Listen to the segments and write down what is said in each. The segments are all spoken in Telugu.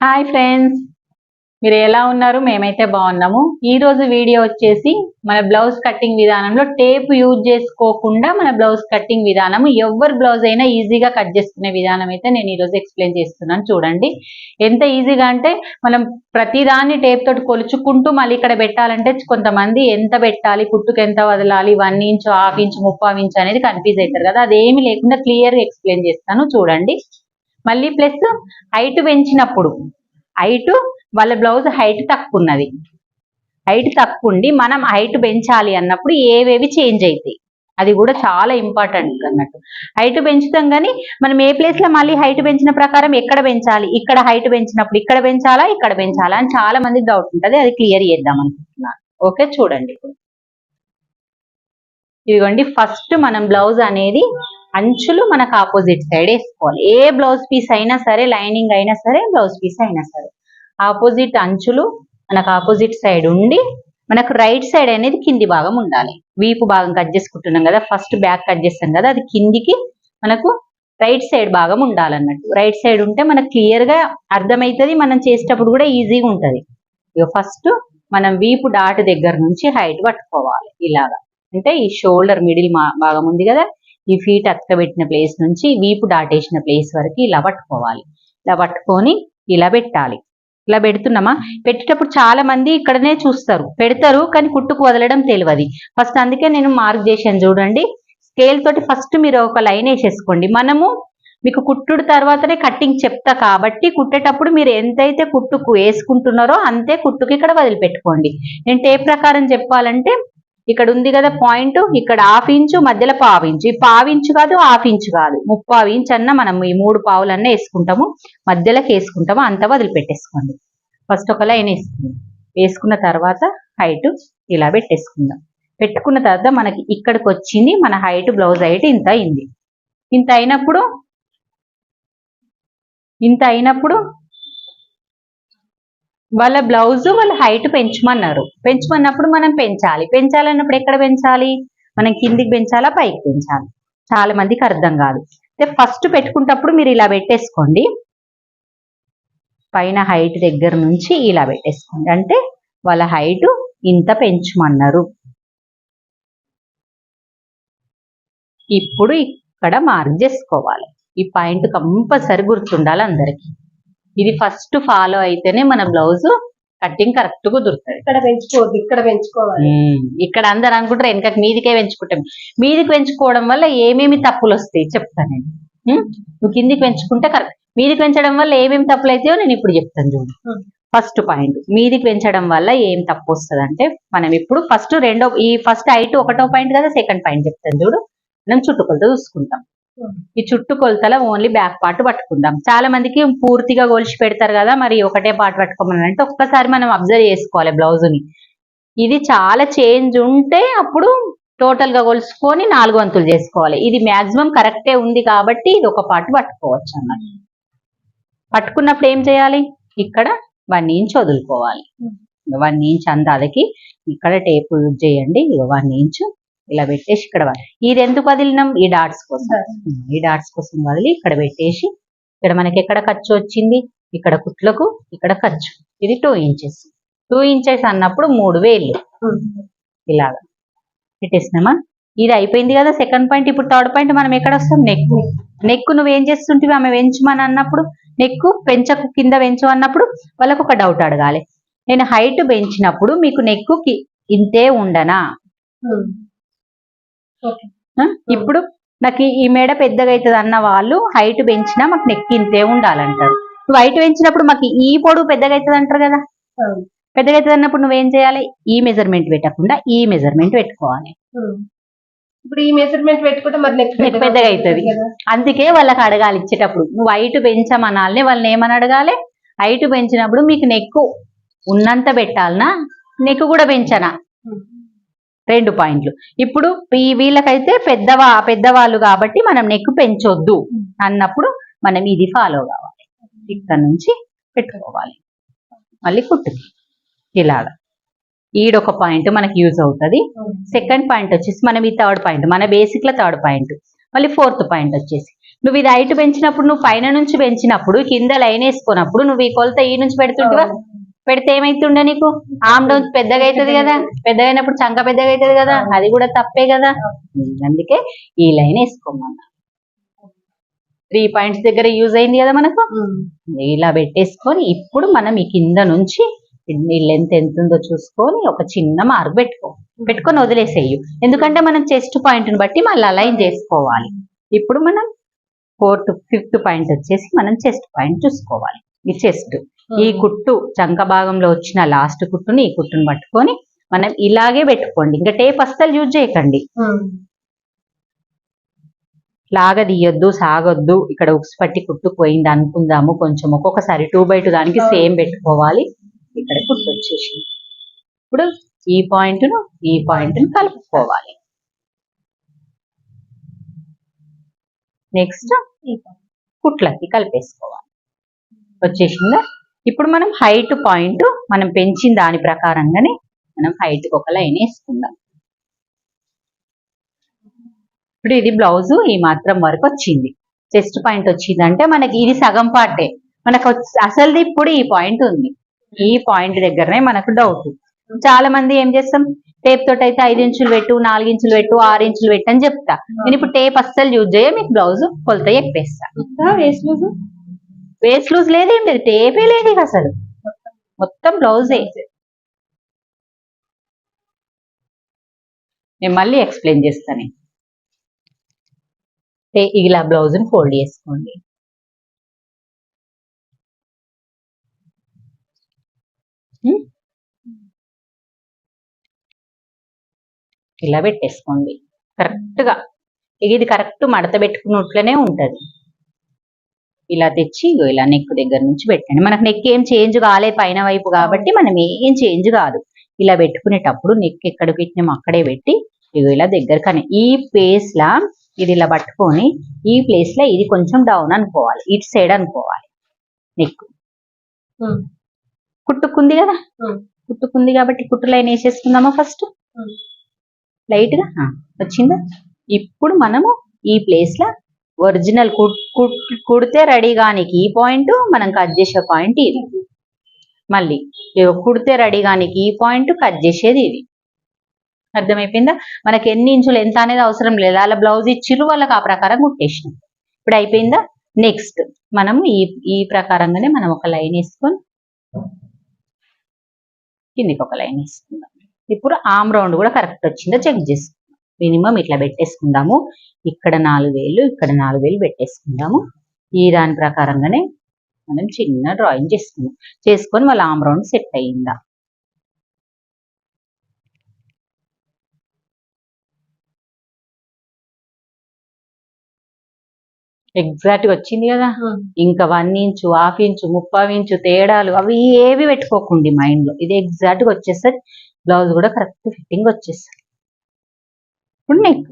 హాయ్ ఫ్రెండ్స్, మీరు ఎలా ఉన్నారు? మేమైతే బాగున్నాము. ఈ రోజు వీడియో వచ్చేసి మన బ్లౌజ్ కటింగ్ విధానంలో టేప్ యూజ్ చేసుకోకుండా మన బ్లౌజ్ కటింగ్ విధానం, ఎవరి బ్లౌజ్ అయినా ఈజీగా కట్ చేసుకునే విధానం అయితే నేను ఈరోజు ఎక్స్ప్లెయిన్ చేస్తున్నాను. చూడండి ఎంత ఈజీగా అంటే, మనం ప్రతిదాన్ని టేప్ తోటి కొలుచుకుంటూ మళ్ళీ ఇక్కడ పెట్టాలంటే కొంతమంది ఎంత పెట్టాలి, కుట్టుకు ఎంత వదలాలి, 1 ఇంచ్, 1/2 ఇంచ్, 3/4 ఇంచ్ అనేది కన్ఫ్యూజ్ అవుతారు కదా. అదేమి లేకుండా క్లియర్గా ఎక్స్ప్లెయిన్ చేస్తాను చూడండి. మళ్ళీ ప్లస్ హైట్ పెంచినప్పుడు హైట్ వాళ్ళ బ్లౌజ్ హైట్ తక్కువ ఉన్నది, హైట్ తక్కువ ఉండి మనం హైట్ పెంచాలి అన్నప్పుడు ఏవేవి చేంజ్ అవుతాయి అది కూడా చాలా ఇంపార్టెంట్ అన్నట్టు. హైట్ పెంచుతాం కానీ మనం ఏ ప్లేస్ లో మళ్ళీ హైట్ పెంచిన ప్రకారం ఎక్కడ పెంచాలి, ఇక్కడ హైట్ పెంచినప్పుడు ఇక్కడ పెంచాలా ఇక్కడ పెంచాలా అని చాలా మందికి డౌట్ ఉంటుంది. అది క్లియర్ చేద్దాం అనుకుంటున్నాను. ఓకే చూడండి. ఇప్పుడు ఇదిగోండి, ఫస్ట్ మనం బ్లౌజ్ అనేది అంచులు మనకు ఆపోజిట్ సైడ్ వేసుకోవాలి. ఏ బ్లౌజ్ పీస్ అయినా సరే, లైనింగ్ అయినా సరే, బ్లౌజ్ పీస్ అయినా సరే, ఆపోజిట్ అంచులు మనకు ఆపోజిట్ సైడ్ ఉండి మనకు రైట్ సైడ్ అనేది కింది భాగం ఉండాలి. వీపు భాగం కట్ చేసుకుంటున్నాం కదా, ఫస్ట్ బ్యాక్ కట్ చేస్తాం కదా, అది కిందికి మనకు రైట్ సైడ్ భాగం ఉండాలన్నట్టు. రైట్ సైడ్ ఉంటే మనకు క్లియర్ గా అర్థమవుతుంది, మనం చేసేటప్పుడు కూడా ఈజీగా ఉంటది. ఇక ఫస్ట్ మనం వీపు డాట్ దగ్గర నుంచి హైట్ పట్టుకోవాలి. ఇలాగా అంటే ఈ షోల్డర్ మిడిల్ భాగం ఉంది కదా, ఈ ఫీట్ అతకబెట్టిన ప్లేస్ నుంచి వీపు దాటేసిన ప్లేస్ వరకు ఇలా పట్టుకోవాలి. ఇలా పట్టుకొని ఇలా పెట్టాలి. ఇలా పెడుతున్నామా, పెట్టేటప్పుడు చాలా మంది ఇక్కడనే చూస్తారు, పెడతారు కానీ కుట్టుకు వదలడం తెలియదు. ఫస్ట్ అందుకే నేను మార్క్ చేశాను చూడండి. స్కేల్ తోటి ఫస్ట్ మీరు ఒక లైన్ వేసేసుకోండి. మనము మీకు కుట్టుడు తర్వాతనే కట్టింగ్ చెప్తా కాబట్టి కుట్టేటప్పుడు మీరు ఎంతైతే కుట్టుకు వేసుకుంటున్నారో అంతే కుట్టుకు ఇక్కడ వదిలిపెట్టుకోండి. నేను టేప్ ప్రకారం చెప్పాలంటే, ఇక్కడ ఉంది కదా పాయింట్, ఇక్కడ 1/2 ఇంచు, మధ్యలో 1/4 ఇంచు. ఈ 1/4 ఇంచు కాదు, 1/2 ఇంచు కాదు, 3/4 ఇంచు అన్న మనం ఈ 3 పావులన్నా వేసుకుంటాము, మధ్యలోకి వేసుకుంటాము, అంతా వదిలిపెట్టేసుకోండి. ఫస్ట్ ఒక లైన్ వేసుకుందాం. వేసుకున్న తర్వాత హైట్ ఇలా పెట్టేసుకుందాం. పెట్టుకున్న తర్వాత మనకి ఇక్కడికి వచ్చింది మన హైట్, బ్లౌజ్ హైట్ ఇంత అయింది. ఇంత అయినప్పుడు వాళ్ళ బ్లౌజ్ వాళ్ళ హైట్ పెంచమన్నప్పుడు మనం పెంచాలన్నప్పుడు ఎక్కడ పెంచాలి, మనం కిందికి పెంచాలా పైకి పెంచాలి, చాలా మందికి అర్థం కాదు. ఫస్ట్ పెట్టుకున్నప్పుడు మీరు ఇలా పెట్టేసుకోండి, పైన హైట్ దగ్గర నుంచి ఇలా పెట్టేసుకోండి. అంటే వాళ్ళ హైట్ ఇంత పెంచమన్నారు. ఇప్పుడు ఇక్కడ మార్క్ చేసుకోవాలి. ఈ పాయింట్ కంపల్సరీ గుర్తుండాలి అందరికి. ఇది ఫస్ట్ ఫాలో అయితేనే మన బ్లౌజ్ కట్టింగ్ కరెక్ట్ కుదురుతుంది. ఇక్కడ పెంచుకోవద్దు, ఇక్కడ పెంచుకోవాలి. ఇక్కడ అందరు అనుకుంటారు వెనకకి మీదికే పెంచుకుంటాం. మీదికి పెంచుకోవడం వల్ల ఏమేమి తప్పులు వస్తాయి చెప్తాను నేను. నువ్వు కిందికి పెంచుకుంటే కరెక్ట్. మీదికి పెంచడం వల్ల ఏమేమి తప్పులు అవుతాయో నేను ఇప్పుడు చెప్తాను చూడు. ఫస్ట్ పాయింట్, మీదికి పెంచడం వల్ల ఏం తప్పు వస్తుంది అంటే, మనం ఇప్పుడు ఫస్ట్ హైట్ 1వ పాయింట్ కదా, సెకండ్ పాయింట్ చెప్తాను చూడు. మనం చుట్టుకొలత చూసుకుంటాం. ఈ చుట్టుకొలతల ఓన్లీ బ్యాక్ పార్ట్ పట్టుకుందాం. చాలా మందికి పూర్తిగా గొలిచి పెడతారు కదా, మరి ఒకటే పార్ట్ పట్టుకోమని అంటే ఒక్కసారి మనం అబ్జర్వ్ చేసుకోవాలి బ్లౌజ్ని. ఇది చాలా చేంజ్ ఉంటే అప్పుడు టోటల్ గా కొలుసుకొని 4 వంతులు చేసుకోవాలి. ఇది మాక్సిమం కరెక్టే ఉంది కాబట్టి ఇది ఒక పార్ట్ పట్టుకోవచ్చు అన్నట్టు. పట్టుకున్నప్పుడు ఏం చేయాలి, ఇక్కడ 1 ఇంచ్ వదులుకోవాలి. 1 ఇంచ్ అందాదకి ఇక్కడ టేప్ యూజ్ చేయండి. 1 ఇంచ్ ఇలా పెట్టేసి ఇక్కడ ఇది ఎందుకు వదిలినాం, ఈ డాట్స్ కోసం వదిలి ఇక్కడ పెట్టేసి, ఇక్కడ మనకి ఎక్కడ ఖర్చు వచ్చింది, ఇక్కడ కుట్లకు ఇక్కడ ఖర్చు, ఇది 2 ఇంచెస్. 2 ఇంచెస్ అన్నప్పుడు 3 వేళ్ళు ఇలాగా పెట్టేసినామా. ఇది అయిపోయింది కదా సెకండ్ పాయింట్. ఇప్పుడు థర్డ్ పాయింట్ మనం ఎక్కడ వస్తాం, నెక్ నువ్వేం చేస్తుంటివి, ఆమె పెంచమని అన్నప్పుడు నెక్ పెంచకు, కింద పెంచు అన్నప్పుడు వాళ్ళకు ఒక డౌట్ అడగాలి. నేను హైట్ పెంచినప్పుడు మీకు నెక్ ఇంతే ఉండనా, ఇప్పుడు నాకు ఈ మెడ పెద్దగా అవుతుంది అన్న వాళ్ళు హైట్ పెంచినా మాకు నెక్ ఇంతే ఉండాలంటారు. నువ్వు హైట్ పెంచినప్పుడు మాకు ఈ పొడవు పెద్దగా అవుతుంది అంటారు కదా, పెద్దగా అవుతుంది అన్నప్పుడు నువ్వేం చేయాలి, ఈ మెజర్మెంట్ పెట్టకుండా ఈ మెజర్మెంట్ పెట్టుకోవాలి. ఇప్పుడు ఈ మెజర్మెంట్ పెట్టుకుంటే మరి నెక్ పెద్దగా అవుతుంది. అందుకే వాళ్ళకి అడగాలి ఇచ్చేటప్పుడు, నువ్వు హైట్ పెంచమనాలని వాళ్ళని ఏమని అడగాలి, హైట్ పెంచినప్పుడు మీకు నెక్ ఉన్నంత పెట్టాలనా, నెక్ కూడా పెంచనా, 2 పాయింట్లు. ఇప్పుడు వీళ్ళకైతే పెద్దవాళ్ళు కాబట్టి మనం నెక్ పెంచొద్దు అన్నప్పుడు మనం ఇది ఫాలో కావాలి. ఇక్కడ నుంచి పెట్టుకోవాలి, మళ్ళీ కుట్టుకి ఇలాగా. ఈడొక పాయింట్ మనకి యూజ్ అవుతుంది. సెకండ్ పాయింట్ వచ్చేసి మనం ఈ థర్డ్ పాయింట్, మన బేసిక్ లో థర్డ్ పాయింట్. మళ్ళీ 4th పాయింట్ వచ్చేసి నువ్వు ఇది హైట్ పెంచినప్పుడు, నువ్వు పైన నుంచి పెంచినప్పుడు, కింద లైన్ వేసుకున్నప్పుడు నువ్వు ఈ కొలత ఈ నుంచి పెడుతుంటివా? పెడితే ఏమైతుండే నీకు? ఆమ్ డౌన్ పెద్దగా అవుతుంది కదా, పెద్దగా అయినప్పుడు చంక పెద్దగా అవుతుంది కదా, అది కూడా తప్పే కదా. అందుకే ఈ లైన్ వేసుకోమన్నా. 3 పాయింట్స్ దగ్గర యూజ్ అయింది కదా మనకు. ఇలా పెట్టేసుకొని ఇప్పుడు మనం ఈ కింద నుంచి ఈ లెంత్ ఎంత ఉందో చూసుకొని ఒక చిన్న మార్క్ పెట్టుకొని వదిలేసేయు. ఎందుకంటే మనం చెస్ట్ పాయింట్ ని బట్టి మళ్ళీ అలైన్ చేసుకోవాలి. ఇప్పుడు మనం 4th 5th పాయింట్ వచ్చేసి మనం చెస్ట్ పాయింట్ చూసుకోవాలి. ఈ చెస్ట్, ఈ కుట్టు చంక భాగంలో వచ్చిన లాస్ట్ కుట్టుని ఈ కుట్టుని పట్టుకొని మనం ఇలాగే పెట్టుకోండి. ఇంకా టేప్ అస్సలు యూజ్ చేయకండి. లాగా తీయొద్దు, సాగొద్దు. ఇక్కడ ఉక్స్ పట్టి కుట్టు పోయింది అనుకుందాము, కొంచెం ఒక్కొక్కసారి 2/2 దానికి సేమ్ పెట్టుకోవాలి. ఇక్కడ కుట్టు వచ్చేసి ఇప్పుడు ఈ పాయింట్ ను కలుపుకోవాలి. నెక్స్ట్ కుట్లకి కలిపేసుకోవాలి. వచ్చేసిందా? ఇప్పుడు మనం హైట్ పాయింట్ మనం పెంచిన దాని ప్రకారంగానే మనం హైట్ కి ఒక లైన్ వేసుకుందాం. ఇప్పుడు ఇది బ్లౌజ్ ఈ మాత్రం వరకు వచ్చింది. చెస్ట్ పాయింట్ వచ్చింది అంటే మనకి ఇది సగం పార్టే. మనకు అసలుది ఇప్పుడు ఈ పాయింట్ ఉంది. ఈ పాయింట్ దగ్గరనే మనకు డౌట్. చాలా మంది ఏం చేస్తాం, టేప్ తోటి అయితే 5 ఇంచులు పెట్టు, 4 ఇంచులు పెట్టు, 6 ఇంచులు పెట్టు అని చెప్తా. నేను ఇప్పుడు టేప్ అస్సలు యూజ్ చేయ, మీకు బ్లౌజ్ కొలత చెప్పేస్తా. వేస్ట్ లూజ్ లేదేం లేదు, టేపే లేదు ఇక అసలు, మొత్తం బ్లౌజే. నేను మళ్ళీ ఎక్స్ప్లెయిన్ చేస్తాను. ఇలా బ్లౌజ్ ని ఫోల్డ్ చేసుకోండి. ఇలా పెట్టేసుకోండి కరెక్ట్ గా. ఇది కరెక్ట్ మడత పెట్టుకున్నట్లనే ఉంటది. ఇలా తెచ్చి ఇలా నెక్ దగ్గర నుంచి పెట్టండి. మనకు నెక్ ఏం చేంజ్ కాలే పైన వైపు కాబట్టి మనం ఏం చేంజ్ కాదు. ఇలా పెట్టుకునేటప్పుడు నెక్ ఎక్కడ పెట్టినాం అక్కడే పెట్టి ఇలా దగ్గర కానీ ఈ ప్లేస్ లా ఇది ఇలా పట్టుకొని ఈ ప్లేస్ లో ఇది కొంచెం డౌన్ అనుకోవాలి, ఇటు సైడ్ అనుకోవాలి. నెక్ కుట్టుకుంది కదా, కుట్టుకుంది కాబట్టి కుట్టు లైన్ వేసేసుకుందామా ఫస్ట్. లైట్ గా వచ్చిందా? ఇప్పుడు మనము ఈ ప్లేస్ లా ఒరిజినల్ కుడితే రెడీ కానికి ఈ పాయింట్, మనం కట్ చేసే పాయింట్ ఇది. మళ్ళీ కుడితే రెడీ కానికి ఈ పాయింట్, కట్ చేసేది ఇది. అర్థమైపోయిందా? మనకి ఎన్ని ఇంచులు ఎంత అనేది అవసరం లేదు. అలా బ్లౌజ్ ఇచ్చిర్రు, వాళ్ళకి ఆ ప్రకారం కుట్టేసినాం. ఇప్పుడు అయిపోయిందా? నెక్స్ట్ మనము ఈ ప్రకారంగానే మనం ఒక లైన్ వేసుకొని కిందికి ఒక లైన్ వేసుకుందాం. ఇప్పుడు ఆమ్ రౌండ్ కూడా కరెక్ట్ వచ్చిందో చెక్ చేసుకుందాం. మినిమం ఇట్లా పెట్టేసుకుందాము. ఇక్కడ 4 వేలు, ఇక్కడ 4 వేలు పెట్టేసుకుందాము. ఈ దాని ప్రకారంగానే మనం చిన్న డ్రాయింగ్ చేసుకొని వాళ్ళ ఆమ్ రౌండ్ సెట్ అయ్యిందా. ఎగ్జాక్ట్ గా వచ్చింది కదా. ఇంకా 1 ఇంచు, 1/2 ఇంచు, 3/4 ఇంచు తేడాలు అవి ఏవి పెట్టుకోకండి మైండ్ లో. ఇది ఎగ్జాక్ట్ గా వచ్చేసరి బ్లౌజ్ కూడా కరెక్ట్ ఫిట్టింగ్ వచ్చేస్తుంది. ఇప్పుడు నెక్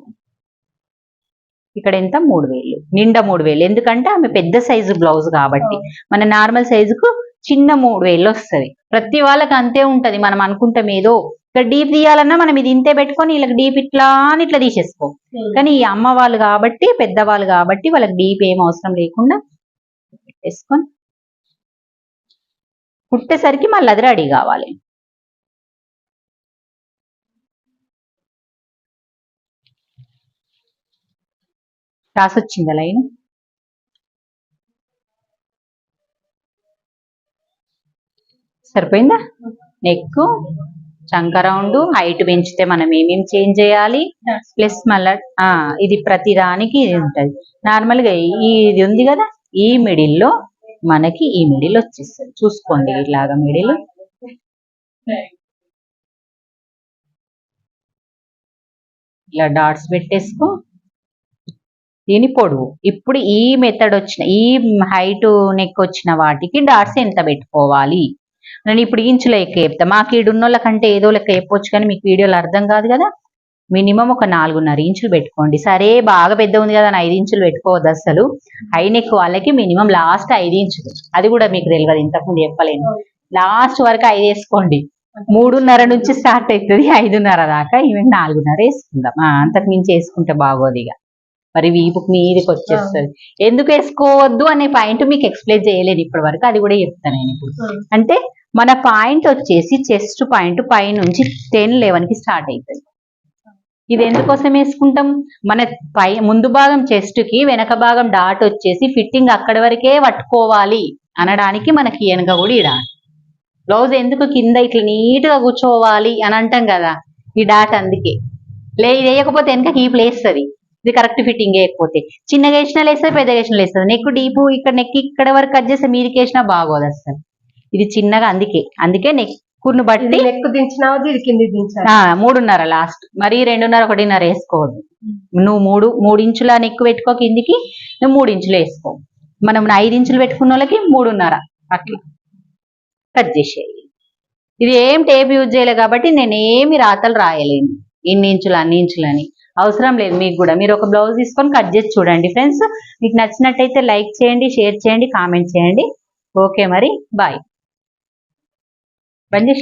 ఇక్కడ ఎంత 3 వేలు, నిండా 3 వేలు. ఎందుకంటే ఆమె పెద్ద సైజు బ్లౌజ్ కాబట్టి మన నార్మల్ సైజుకు చిన్న 3 వేలు వస్తుంది. ప్రతి వాళ్ళకి అంతే ఉంటది. మనం అనుకుంటాం ఏదో ఇక్కడ డీప్ తీయాలన్నా మనం ఇది ఇంతే పెట్టుకొని వీళ్ళకి డీప్ ఇట్లా అని ఇట్లా తీసేసుకో. కానీ ఈ అమ్మ వాళ్ళు కాబట్టి, పెద్దవాళ్ళు కాబట్టి వాళ్ళకి డీప్ ఏం అవసరం లేకుండా పెట్టేసుకొని కుట్టేసరికి మళ్ళీ అది రెడీ కావాలి. క్రాస్ వచ్చిందా లైన్? సరిపోయిందా? నెక్, చంక రౌండ్, హైట్ పెంచితే మనం ఏమేమి చేంజ్ చేయాలి, ప్లస్ మళ్ళా ఇది ప్రతి దానికి ఇది ఉంటది. నార్మల్ గా ఇది ఉంది కదా, ఈ మిడిల్ లో మనకి ఈ మిడిల్ వచ్చేస్తుంది. చూసుకోండి ఇలాగా మిడిల్. ఇలా డాట్స్ పెట్టేసుకో. దీని పొడవు ఇప్పుడు ఈ మెథడ్ వచ్చిన ఈ హైట్ నెక్ వచ్చిన వాటికి డాట్స్ ఎంత పెట్టుకోవాలి నేను ఇప్పుడు ఇంచుల లెక్క చెప్తా. మాకు ఈడున్నోళ్ళ కంటే ఏదో లెక్క చెప్పొచ్చు కానీ మీకు వీడియోలో అర్థం కాదు కదా. మినిమం ఒక 4.5 ఇంచులు పెట్టుకోండి. సరే బాగా పెద్ద ఉంది కదా 5 ఇంచులు పెట్టుకోవద్దు అసలు. హై నెక్ వాళ్ళకి మినిమం లాస్ట్ 5 ఇంచులు, అది కూడా మీకు తెలియదు, ఇంతకుముందు చెప్పలేను. లాస్ట్ వరకు 5 వేసుకోండి. 3.5 నుంచి స్టార్ట్ అవుతుంది 5.5 దాకా. ఈవెన్ 4.5 వేసుకుందాం. అంతకు మించి వేసుకుంటే బాగోదు. ఇక మరి వీపుకి మీదకి వచ్చేస్తుంది. ఎందుకు వేసుకోవద్దు అనే పాయింట్ మీకు ఎక్స్ప్లెయిన్ చేయలేదు ఇప్పటి వరకు, అది కూడా చెప్తాను నేను ఇప్పుడు. అంటే మన పాయింట్ వచ్చేసి చెస్ట్ పాయింట్ పై నుంచి 10-11 కి స్టార్ట్ అవుతుంది. ఇది ఎందుకోసం వేసుకుంటాం, మన ముందు భాగం చెస్ట్ కి వెనక భాగం డాట్ వచ్చేసి ఫిట్టింగ్ అక్కడి వరకే పట్టుకోవాలి అనడానికి మనకి వెనక కూడా ఇడ బ్లౌజ్ ఎందుకు కింద ఇట్లా నీట్ గా కూర్చోవాలి అని అంటాం కదా, ఈ డాట్ అందుకే. ఇది వేయకపోతే వెనకకి ఈ ప్లేస్ అది, ఇది కరెక్ట్ ఫిట్టింగ్ వేయకపోతే చిన్నగా వేసినా లేస్తుంది, పెద్దగా వేసినా లేస్తుంది. నెక్ డీపు ఇక్కడ నెక్ ఇక్కడ వరకు కట్ చేస్తే మీదకి వేసినా బాగోదు అసలు. ఇది చిన్నగా అందుకే నెక్కును బట్టి నెక్ దించినా ఇది కింది దించాలి. 3.5 లాస్ట్, మరి 2.5 1.5 వేసుకోవద్దు. నువ్వు 3 ఇంచుల నెక్ పెట్టుకో కిందికి, నువ్వు 3 ఇంచులు వేసుకో. మనం 5 ఇంచులు పెట్టుకున్న వాళ్ళకి 3.5 అట్లా కట్ చేసేయాలి. ఇది ఏం టేప్ యూజ్ చేయలేదు కాబట్టి నేను ఏమి రాతలు రాయలేను ఇన్ని ఇంచులు అన్ని ఇంచులు అని, అవసరం లేదు మీకు కూడా. మీరు ఒక బ్లౌజ్ తీసుకొని కట్ చేసి చూడండి ఫ్రెండ్స్. మీకు నచ్చినట్టయితే లైక్ చేయండి, షేర్ చేయండి, కామెంట్ చేయండి. ఓకే మరి బాయ్. బంద్ చేసి